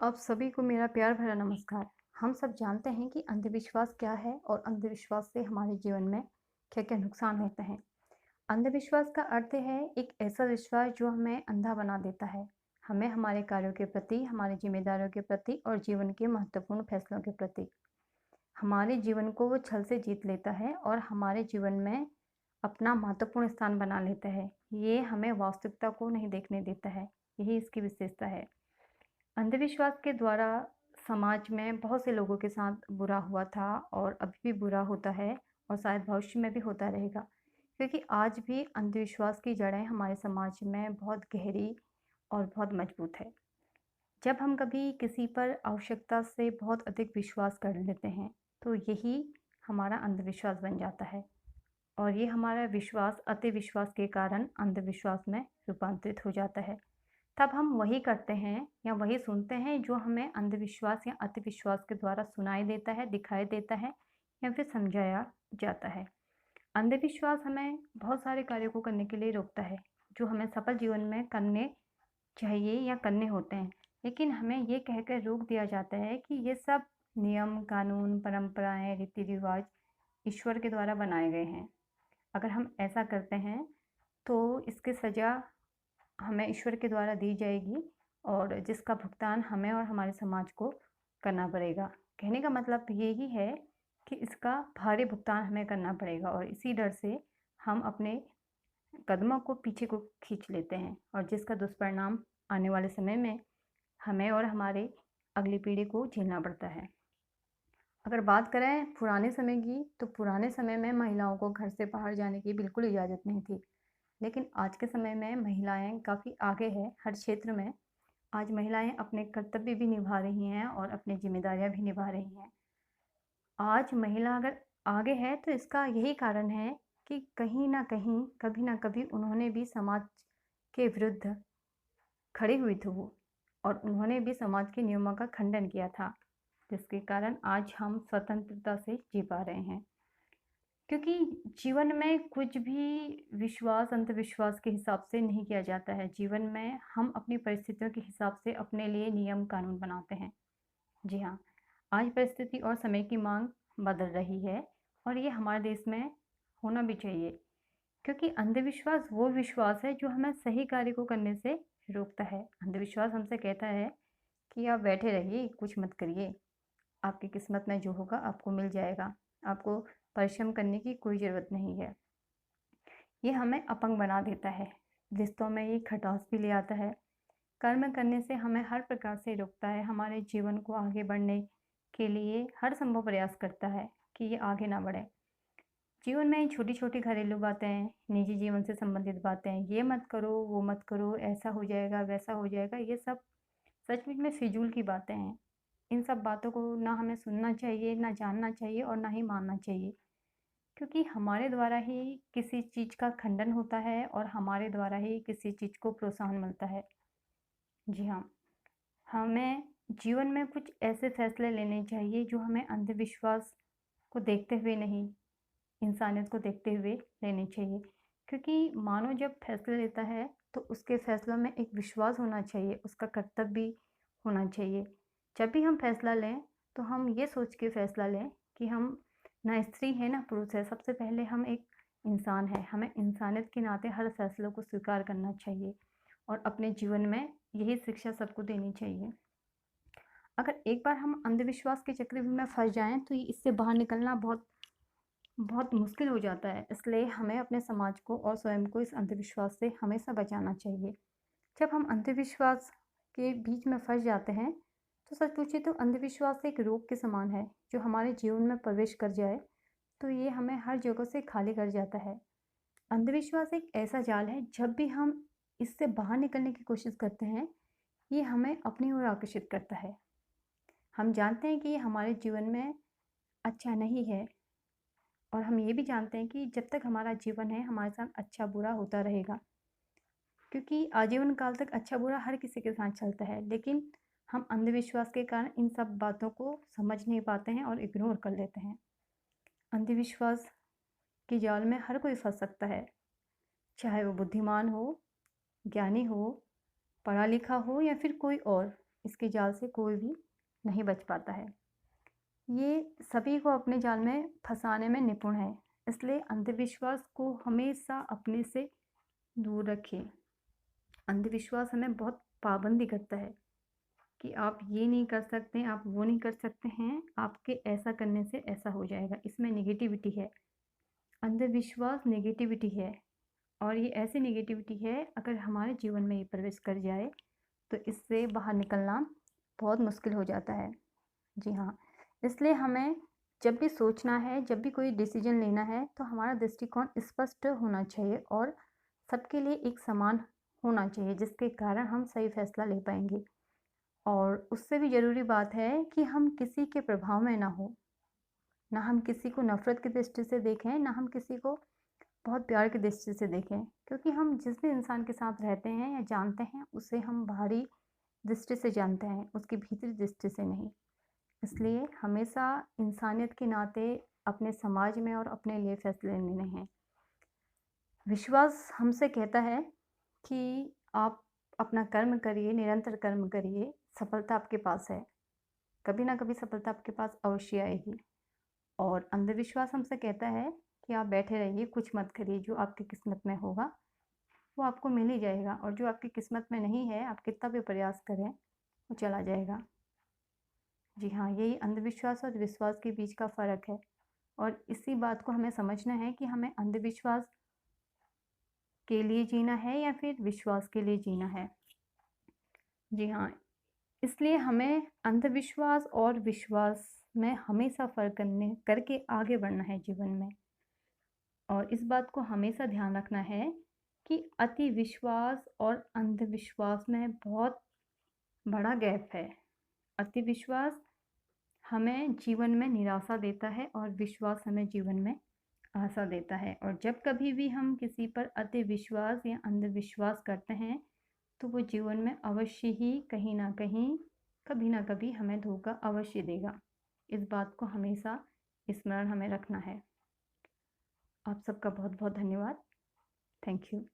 आप सभी को मेरा प्यार भरा नमस्कार। हम सब जानते हैं कि अंधविश्वास क्या है और अंधविश्वास से हमारे जीवन में क्या-क्या नुकसान होते हैं। अंधविश्वास का अर्थ है एक ऐसा विश्वास जो हमें अंधा बना देता है। हमें हमारे कार्यों के प्रति, हमारी ज़िम्मेदारियों के प्रति और जीवन के महत्वपूर्ण फैसलों के प्रति। हमारे जीवन को वो छल से जीत लेता है और हमारे जीवन में अपना महत्वपूर्ण स्थान बना लेता है। ये हमें वास्तविकता को नहीं देखने देता है। यही इसकी विशेषता है। अंधविश्वास के द्वारा समाज में बहुत से लोगों के साथ बुरा हुआ था और अभी भी बुरा होता है और शायद भविष्य में भी होता रहेगा। क्योंकि आज भी अंधविश्वास की जड़ें हमारे समाज में बहुत गहरी और बहुत मजबूत है। जब हम कभी किसी पर आवश्यकता से बहुत अधिक विश्वास कर लेते हैं, तो यही हमारा अंधविश्वास बन जाता है और ये हमारा विश्वास अति विश्वास के कारण अंधविश्वास में रूपांतरित हो जाता है। तब हम वही करते हैं या वही सुनते हैं जो हमें अंधविश्वास या अतिविश्वास के द्वारा सुनाई देता है, दिखाई देता है या फिर समझाया जाता है। अंधविश्वास हमें बहुत सारे कार्यों को करने के लिए रोकता है, जो हमें सफल जीवन में करने चाहिए या करने होते हैं। लेकिन हमें ये कहकर रोक दिया जाता है कि ये सब नियम, कानून, परंपराएं, रीति-रिवाज ईश्वर के द्वारा बनाए गए हैं। अगर हम ऐसा करते हैं, तो इसकी सज़ा हमें ईश्वर के द्वारा दी जाएगी और जिसका भुगतान हमें और हमारे समाज को करना पड़ेगा। कहने का मतलब यही है कि इसका भारी भुगतान हमें करना पड़ेगा और इसी डर से हम अपने कदमों को पीछे को खींच लेते हैं और जिसका दुष्परिणाम आने वाले समय में हमें और हमारे अगली पीढ़ी को झेलना पड़ता है। अगर बात करें पुराने समय की, तो पुराने समय में महिलाओं को घर से बाहर जाने की बिल्कुल इजाज़त नहीं थी। लेकिन आज के समय में महिलाएं काफ़ी आगे हैं हर क्षेत्र में। आज महिलाएं अपने कर्तव्य भी निभा रही हैं और अपनी जिम्मेदारियां भी निभा रही हैं। आज महिला अगर आगे है तो इसका यही कारण है कि कहीं ना कहीं, कभी ना कभी उन्होंने भी समाज के विरुद्ध खड़ी हुई थी वो और उन्होंने भी समाज के नियमों का खंडन किया था, जिसके कारण आज हम स्वतंत्रता से जी पा रहे हैं। क्योंकि जीवन में कुछ भी विश्वास अंधविश्वास के हिसाब से नहीं किया जाता है। जीवन में हम अपनी परिस्थितियों के हिसाब से अपने लिए नियम कानून बनाते हैं। जी हाँ, आज परिस्थिति और समय की मांग बदल रही है और ये हमारे देश में होना भी चाहिए। क्योंकि अंधविश्वास वो विश्वास है जो हमें सही कार्य को करने से रोकता है। अंधविश्वास हमसे कहता है कि आप बैठे रहिए, कुछ मत करिए, आपकी किस्मत में जो होगा आपको मिल जाएगा, आपको परिश्रम करने की कोई ज़रूरत नहीं है। ये हमें अपंग बना देता है, रिश्तों में ये खटास भी ले आता है। कर्म करने से हमें हर प्रकार से रोकता है, हमारे जीवन को आगे बढ़ने के लिए हर संभव प्रयास करता है कि ये आगे ना बढ़े। जीवन में छोटी-छोटी घरेलू बातें, निजी जीवन से संबंधित बातें, ये मत करो, वो मत करो, ऐसा हो जाएगा, वैसा हो जाएगा, ये सब सचमुच में फिजूल की बातें हैं। इन सब बातों को ना हमें सुनना चाहिए, ना जानना चाहिए और ना ही मानना चाहिए। क्योंकि हमारे द्वारा ही किसी चीज़ का खंडन होता है और हमारे द्वारा ही किसी चीज़ को प्रोत्साहन मिलता है। जी हाँ, हमें जीवन में कुछ ऐसे फैसले लेने चाहिए जो हमें अंधविश्वास को देखते हुए नहीं, इंसानियत को देखते हुए लेने चाहिए। क्योंकि मानव जब फैसले लेता है तो उसके फैसलों में एक विश्वास होना चाहिए, उसका कर्तव्य भी होना चाहिए। जब भी हम फैसला लें तो हम ये सोच के फैसला लें कि हम ना स्त्री है ना पुरुष है, सबसे पहले हम एक इंसान हैं। हमें इंसानियत के नाते हर फैसलों को स्वीकार करना चाहिए और अपने जीवन में यही शिक्षा सबको देनी चाहिए। अगर एक बार हम अंधविश्वास के चक्रव्यूह में फँस जाएँ तो इससे बाहर निकलना बहुत बहुत मुश्किल हो जाता है। इसलिए हमें अपने समाज को और स्वयं को इस अंधविश्वास से हमेशा बचाना चाहिए। जब हम अंधविश्वास के बीच में फँस जाते हैं, तो सच पूछिए तो अंधविश्वास एक रोग के समान है, जो हमारे जीवन में प्रवेश कर जाए, तो ये हमें हर जगह से खाली कर जाता है। अंधविश्वास एक ऐसा जाल है, जब भी हम इससे बाहर निकलने की कोशिश करते हैं, ये हमें अपनी ओर आकर्षित करता है। हम जानते हैं कि ये हमारे जीवन में अच्छा नहीं है और हम ये भी जानते हैं कि जब तक हमारा जीवन है, हमारे साथ अच्छा-बुरा होता रहेगा। क्योंकि आजीवन काल तक अच्छा-बुरा हर किसी के साथ चलता है, लेकिन हम अंधविश्वास के कारण इन सब बातों को समझ नहीं पाते हैं और इग्नोर कर लेते हैं। अंधविश्वास के जाल में हर कोई फँस सकता है, चाहे वो बुद्धिमान हो, ज्ञानी हो, पढ़ा-लिखा हो या फिर कोई और। इसके जाल से कोई भी नहीं बच पाता है। ये सभी को अपने जाल में फँसाने में निपुण है, इसलिए अंधविश्वास को हमेशा अपने से दूर रखें। अंधविश्वास हमें बहुत पाबंदी करता है कि आप ये नहीं कर सकते, आप वो नहीं कर सकते हैं, आपके ऐसा करने से ऐसा हो जाएगा। इसमें नेगेटिविटी है। अंधविश्वास नेगेटिविटी है और ये ऐसी नेगेटिविटी है, अगर हमारे जीवन में ये प्रवेश कर जाए तो इससे बाहर निकलना बहुत मुश्किल हो जाता है। जी हाँ, इसलिए हमें जब भी सोचना है, जब भी कोई डिसीजन लेना है, तो हमारा दृष्टिकोण स्पष्ट होना चाहिए और सबके लिए एक समान होना चाहिए, जिसके कारण हम सही फैसला ले पाएंगे। और उससे भी ज़रूरी बात है कि हम किसी के प्रभाव में ना हो, ना हम किसी को नफ़रत की दृष्टि से देखें, ना हम किसी को बहुत प्यार की दृष्टि से देखें, क्योंकि हम जिस भी इंसान के साथ रहते हैं या जानते हैं, उसे हम बाहरी दृष्टि से जानते हैं, उसकी भीतरी दृष्टि से नहीं। इसलिए हमेशा इंसानियत के नाते अपने समाज में और अपने लिए फैसले लेने हैं। विश्वास हमसे कहता है कि आप अपना कर्म करिए, निरंतर कर्म करिए, सफलता आपके पास है। कभी ना कभी सफलता आपके पास अवश्य आएगी। और अंधविश्वास हमसे कहता है कि आप बैठे रहिए, कुछ मत करिए, जो आपकी किस्मत में होगा वो आपको मिल ही जाएगा, और जो आपकी किस्मत में नहीं है, आप कितना भी प्रयास करें, वो चला जाएगा। जी हाँ, यही अंधविश्वास और विश्वास के बीच का फ़र्क है, और इसी बात को हमें समझना है कि हमें अंधविश्वास के लिए जीना है या फिर विश्वास के लिए जीना है। जी हाँ, इसलिए हमें अंधविश्वास और विश्वास में हमेशा फ़र्क करके आगे बढ़ना है जीवन में। और इस बात को हमेशा ध्यान रखना है कि अति विश्वास और अंधविश्वास में बहुत बड़ा गैप है। अति विश्वास हमें जीवन में निराशा देता है और विश्वास हमें जीवन में आशा देता है। और जब कभी भी हम किसी पर अति विश्वास या अंधविश्वास करते हैं, तो वो जीवन में अवश्य ही कहीं ना कहीं, कभी ना कभी हमें धोखा अवश्य देगा। इस बात को हमेशा स्मरण हमें रखना है। आप सबका बहुत बहुत धन्यवाद। Thank you.